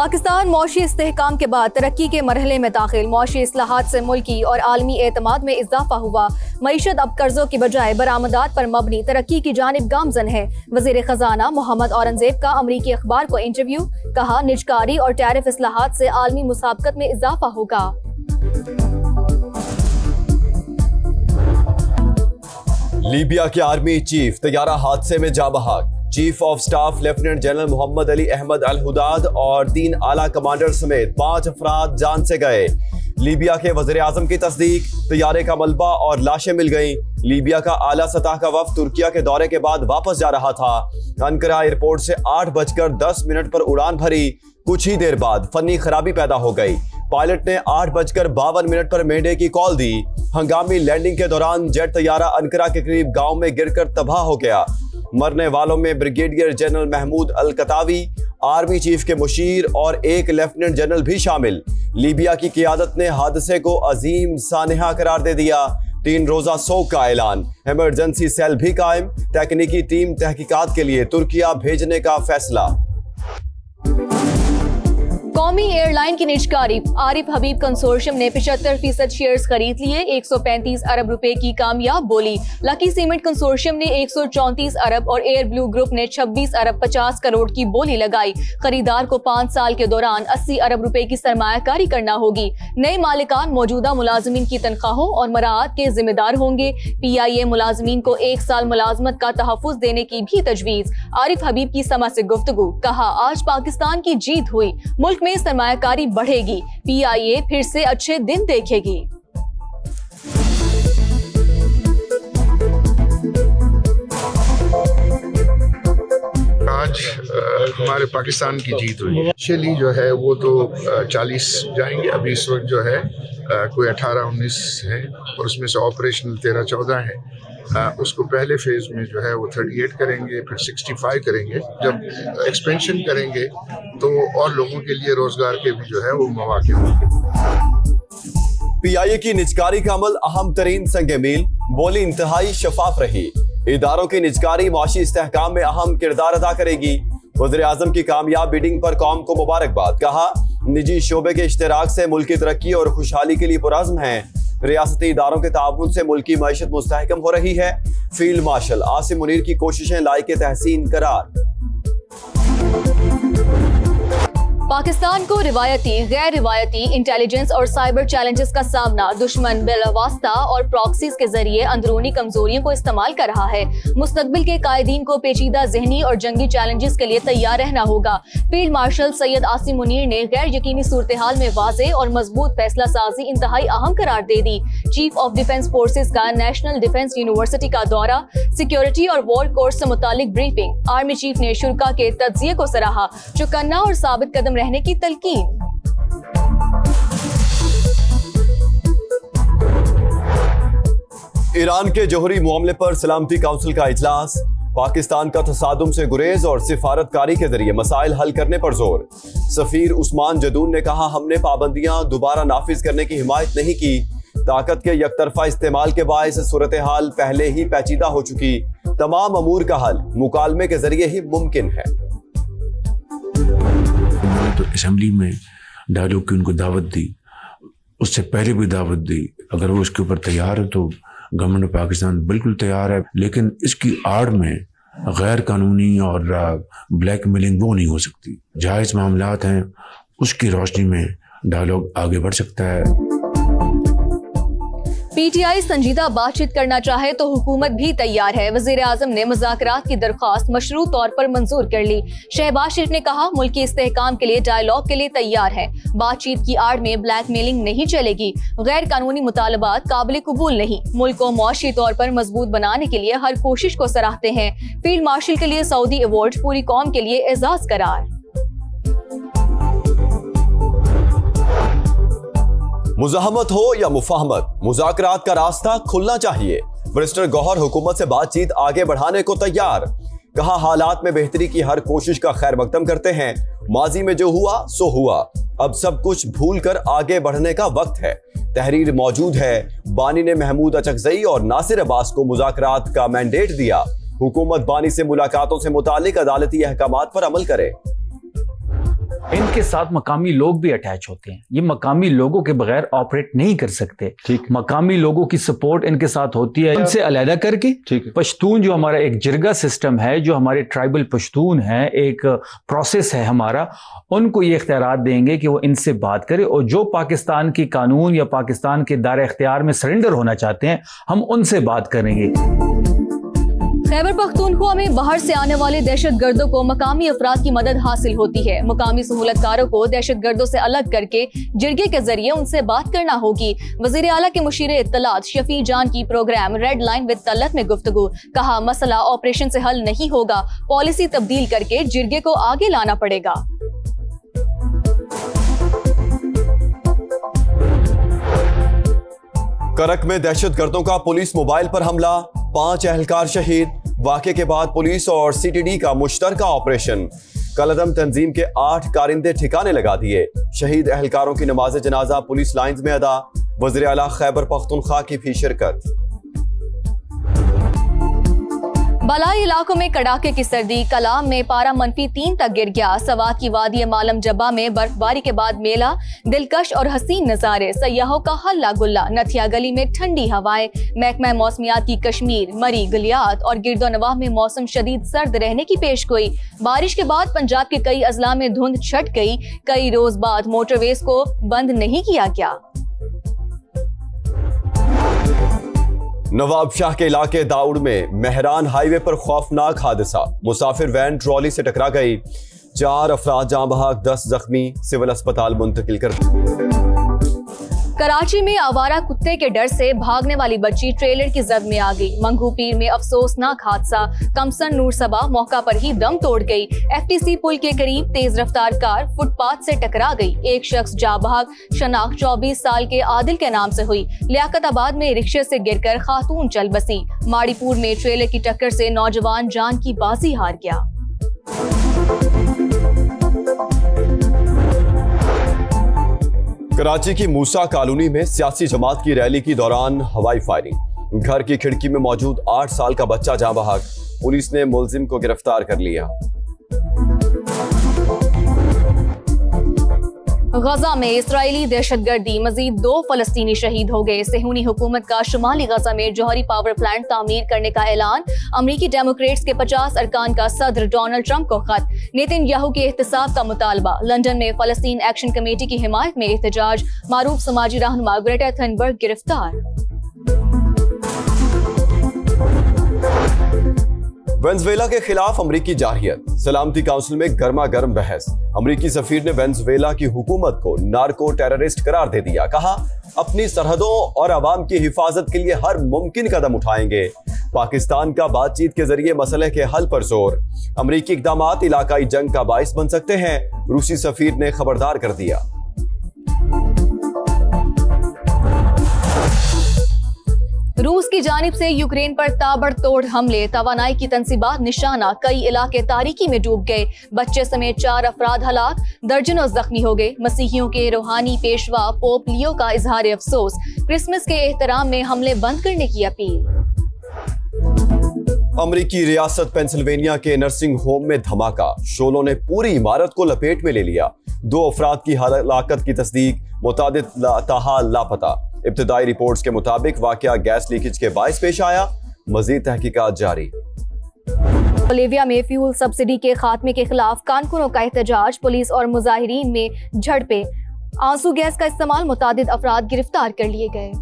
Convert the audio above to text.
पाकिस्तान मौशी इस्तेहकाम के बाद तरक्की के मरहले में दाखिल। मौशी इस्लाहात से मुल्की और आलमी एतमाद में इजाफा हुआ। मईशत अब कर्जों की बजाय बरामदात पर मबनी तरक्की की जानिब गामजन है। वजीर खजाना मोहम्मद औरंगजेब का अमरीकी अखबार को इंटरव्यू, कहा निजकारी और टैरिफ इस्लाहात से आलमी मुसाबकत में इजाफा होगा। लीबिया के आर्मी चीफ तैयारा हादसे में जाँ बहक। Chief of staff lieutenant general Mohammed Ali Ahmed al Hudad और 3 आला कमांडर समेत 5 अफराद जान से गए। लीबिया के वज़ीर आज़म की तस्दीक, तैयारे का मलबा और लाशें मिल गईं। लीबिया का आला सतह का वफ्द तुर्किया के दौरे के बाद वापस जा रहा था। अंकारा एयरपोर्ट से 8:10 पर उड़ान भरी। कुछ ही देर बाद फनी खराबी पैदा हो गई। पायलट ने 8:52 पर मेंढे की कॉल दी। हंगामी लैंडिंग के दौरान जेट तैयारा अंकारा के करीब गांव में गिरकर तबाह हो गया। मरने वालों में ब्रिगेडियर जनरल महमूद अल कतावी, आर्मी चीफ के मुशीर और एक लेफ्टिनेंट जनरल भी शामिल। लीबिया की क़ियादत ने हादसे को अजीम सानहा करार दे दिया। 3 रोजा सोग का ऐलान। इमरजेंसी सेल भी कायम। तकनीकी टीम तहकीकात के लिए तुर्किया भेजने का फैसला। कौमी एयरलाइन की निजकारी आरिफ हबीब कंसोर्शियम ने 75% शेयर्स खरीद लिए। 135 अरब रुपए की कामयाब बोली। लकी सीमेंट कंसोर्शियम ने 134 अरब और एयर ब्लू ग्रुप ने 26 अरब 50 करोड़ की बोली लगाई। खरीदार को 5 साल के दौरान 80 अरब रुपए की सरमायाकारी करना होगी। नए मालिकान मौजूदा मुलाजमीन की तनख्वाहों और मराहत के जिम्मेदार होंगे। PIA मुलाजमीन को 1 साल मुलाजमत का तहफ़्फ़ुज़ देने की भी तजवीज़। आरिफ हबीब की समा से गुफ्तगू, कहा आज पाकिस्तान की जीत हुई, मुल्क में सरमायाकारी बढ़ेगी। PIA फिर से अच्छे दिन देखेगी। आज हमारे पाकिस्तान की जीत हुई। शैली जो है वो तो 40 जाएंगे। अभी इस वक्त जो है कोई 18-19 है और उसमें से ऑपरेशनल 13-14 है। उसको पहले फेज में जो है वो 38 करेंगे, फिर 65 करेंगे। जब एक्सपेंशन करेंगे तो और लोगों के लिए रोजगार के भी जो है वो मौके होंगे। PIA की निजकारी का अमल अहम तरीन संगे मील, बोली इंतहाई शफाफ रही। इदारों की निजकारी माशी इस्तेहकाम में अहम किरदार अदा करेगी। वज़ीर आज़म की कामयाब बिडिंग पर कौम को मुबारकबाद, कहा निजी शोबे के इश्तिराक से मुल्क की तरक्की और खुशहाली के लिए पुरअज़्म है। रियासती इदारों के ताउन से मुल्की मईशत मुस्तहकम हो रही है। फील्ड मार्शल आसिम मुनीर की कोशिशें लायक तहसीन करार। पाकिस्तान को रिवायती, गैर रिवायती इंटेलिजेंस और साइबर चैलेंजेस का सामना दुश्मन बिलवास्ता और प्रॉक्सीज के जरिए अंदरूनी कमजोरियों को इस्तेमाल कर रहा है। मुस्तकबिल के कायदीन को पेचीदा जहनी और जंगी चैलेंजेस के लिए तैयार रहना होगा। फील्ड मार्शल सैयद आसिम मुनीर ने गैर यकीनी सूरत हाल में वाज़े और मजबूत फैसला साजी इंतहाई अहम करार दे दी। चीफ ऑफ डिफेंस फोर्सेज का नेशनल डिफेंस यूनिवर्सिटी का दौरा, सिक्योरिटी और वॉर कोर्स से मुतालिक ब्रीफिंग। आर्मी चीफ ने शुरा के तज्जिये को सराहा, चौकन्ना और साबित कदम रहने की तलकीन। ईरान के जौहरी मामले पर सलामती काउंसिल का इजलास। पाकिस्तान का तसादुम से गुरेज और सिफारतकारी के जरिए मसाइल हल करने पर जोर। सफीर उस्मान जदून ने कहा हमने पाबंदियां दोबारा नाफिज करने की हिमायत नहीं की। ताकत के यकतरफा इस्तेमाल के बायस सूरत हाल पहले ही पेचीदा हो चुकी। तमाम अमूर का हल मुकालमे के जरिए ही मुमकिन है। तो असेंबली में डायलॉग की उनको दावत दी, उससे पहले भी दावत दी। अगर वो इसके ऊपर तैयार है तो गवर्नमेंट ऑफ पाकिस्तान बिल्कुल तैयार है, लेकिन इसकी आड़ में गैर कानूनी और ब्लैकमेलिंग वो नहीं हो सकती। जायज़ मामलात हैं, उसकी रोशनी में डायलॉग आगे बढ़ सकता है। PTI संजीदा बातचीत करना चाहे तो हुकूमत भी तैयार है। वज़ीर आज़म ने मुज़ाकरात की दरख्वास्त मशरू तौर पर मंजूर कर ली। शहबाज शरीफ ने कहा मुल्क के इस्तेहकाम के लिए डायलॉग के लिए तैयार है। बातचीत की आड़ में ब्लैकमेलिंग नहीं चलेगी। गैर कानूनी मुतालबात काबिल कबूल नहीं। मुल्क को मुआशी तौर पर मजबूत बनाने के लिए हर कोशिश को सराहते हैं। फील्ड मार्शल के लिए सऊदी अवार्ड, पूरी कौम के लिए एजाज करार। मुज़ाहमत हो या मुफाहमत, मुज़ाकरात का रास्ता खुलना चाहिए। मिनिस्टर गौहर हुकूमत से बातचीत आगे बढ़ाने को तैयार। कहा हालात में बेहतरी की हर कोशिश का खैर मकदम करते हैं। माजी में जो हुआ सो हुआ, अब सब कुछ भूल कर आगे बढ़ने का वक्त है। तहरीर मौजूद है। बानी ने महमूद अचकजई और नासिर अब्बास को मुज़ाकरात का मैंडेट दिया। हुकूमत बानी से मुलाकातों से मुतालिक अदालती अहकामात पर अमल करे। इनके साथ मकामी लोग भी अटैच होते हैं। ये मकामी लोगों के बगैर ऑपरेट नहीं कर सकते। ठीक, मकामी लोगों की सपोर्ट इनके साथ होती है। इनसे अलहदा करके पश्तून जो हमारा एक जिरगा सिस्टम है, जो हमारे ट्राइबल पश्तून है, एक प्रोसेस है हमारा, उनको ये इख्तियारात देंगे कि वो इनसे बात करें, और जो पाकिस्तान की कानून या पाकिस्तान के दायरे इख्तियार में सरेंडर होना चाहते हैं, हम उनसे बात करेंगे। खैबर पख्तूनख्वा में बाहर से आने वाले दहशत गर्दों को मकामी अफराद की मदद हासिल होती है। मकामी सहूलतकारों को दहशत गर्दों से अलग करके जिरगे के जरिए उनसे बात करना होगी। वजीर आला के मुशीर इत्तलात शफी जान की programme red line with Talat में गुफ्तगू, कहा मसला ऑपरेशन से हल नहीं होगा, पॉलिसी तब्दील करके जिरगे को आगे लाना पड़ेगा। करक में दहशत गर्दों का पुलिस मोबाइल पर हमला, 5 एहलकार शहीद। वाक़े के बाद पुलिस और सीटीडी का मुश्तरका ऑपरेशन। कलअदम तंजीम के 8 कारिंदे ठिकाने लगा दिए। शहीद एहलकारों की नमाज जनाजा पुलिस लाइंस में अदा। वज़ीर आला खैबर पख्तूनख्वा की भी शिरकत। बलाई इलाकों में कड़ाके की सर्दी। कलाम में पारा -3 तक गिर गया। सवात की वादी मालम जब्बा में बर्फबारी के बाद मेला, दिलकश और हसीन नजारे, सयाहों का हल्ला गुल्ला। नथिया गली में ठंडी हवाएं। महकमा मौसमियात की कश्मीर, मरी, गलियात और गिरदो नवाह में मौसम शदीद सर्द रहने की पेशगोई। बारिश के बाद पंजाब के कई अजला में धुंध छट गई। कई रोज बाद मोटरवेज को बंद नहीं किया गया। नवाबशाह के इलाके दाऊद में मेहरान हाईवे पर खौफनाक हादसा। मुसाफिर वैन ट्रॉली से टकरा गई। 4 अफराद जाँ बहक, 10 जख्मी, सिविल अस्पताल मुंतकिल कर। कराची में आवारा कुत्ते के डर से भागने वाली बच्ची ट्रेलर की जद में आ गई। मंगू पीर में अफसोसनाक हादसा। कमसन नूर सबा मौका पर ही दम तोड़ गई। FTC पुल के करीब तेज रफ्तार कार फुटपाथ से टकरा गई। एक शख्स जा भाग। शनाख्त 24 साल के आदिल के नाम से हुई। लियाकताबाद में रिक्शे से गिरकर खातून चल बसी। माड़ीपुर में ट्रेलर की टक्कर से नौजवान जान की बाजी हार गया। कराची की मूसा कॉलोनी में सियासी जमात की रैली के दौरान हवाई फायरिंग। घर की खिड़की में मौजूद 8 साल का बच्चा जाँ बहक। पुलिस ने मुलजिम को गिरफ्तार कर लिया। गजा में इस्राएली दहशतगर्दी, मजीद 2 फलस्तीनी शहीद हो गए। सेहूनी हुकूमत का शुमाली गजा में जौहरी पावर प्लांट तामीर करने का ऐलान। अमरीकी डेमोक्रेट्स के 50 अरकान का सदर डोनाल्ड ट्रंप को खत। नेतन्याहू के एहतसाब का मुतालबा। लंदन में फलस्तीन एक्शन कमेटी की हिमायत में एहतजाज। मारूफ समाजी रहनुमा ग्रेटा थनबर्ग गिरफ्तार। वेनेजुएला के खिलाफ अमरीकी जारहियत। सलामती काउंसिल में गर्मा गर्म बहस। अमरीकी सफीर ने वेनेजुएला की हुकूमत को नार्को टेररिस्ट करार दे दिया। कहा अपनी सरहदों और अवाम की हिफाजत के लिए हर मुमकिन कदम उठाएंगे। पाकिस्तान का बातचीत के जरिए मसले के हल पर जोर। अमरीकी इकदामात इलाकाई जंग का बाइस बन सकते हैं, रूसी सफीर ने खबरदार कर दिया। रूस की जानिब से यूक्रेन पर ताबड़तोड़ हमले। तवानाई की तंसीबात निशाना। कई इलाके तारीकी में डूब गए। बच्चे समेत 4 अफराद हलाक, दर्जनों जख्मी हो गए। मसीहियों के रूहानी पेशवा पोप लियो का इजहार अफसोस। क्रिसमस के एहतराम में हमले बंद करने की अपील। अमरीकी रियासत पेंसिल्वेनिया के नर्सिंग होम में धमाका। शोलों ने पूरी इमारत को लपेट में ले लिया। 2 अफराद की हलाकत की तस्दीक। मुतादिद ताहाल लापता। इब्तदाई रिपोर्ट्स के मुताबिक वाकया गैस लीकेज के बायस पेश आया। मजीद तहकीकात जारी। बोलिविया में फ्यूल सब्सिडी के खात्मे के खिलाफ कारकुनों का एहतजाज। पुलिस और मुजाहिरीन में झड़पें। आंसू गैस का इस्तेमाल। मुतादिद अफराद गिरफ्तार कर लिए गए।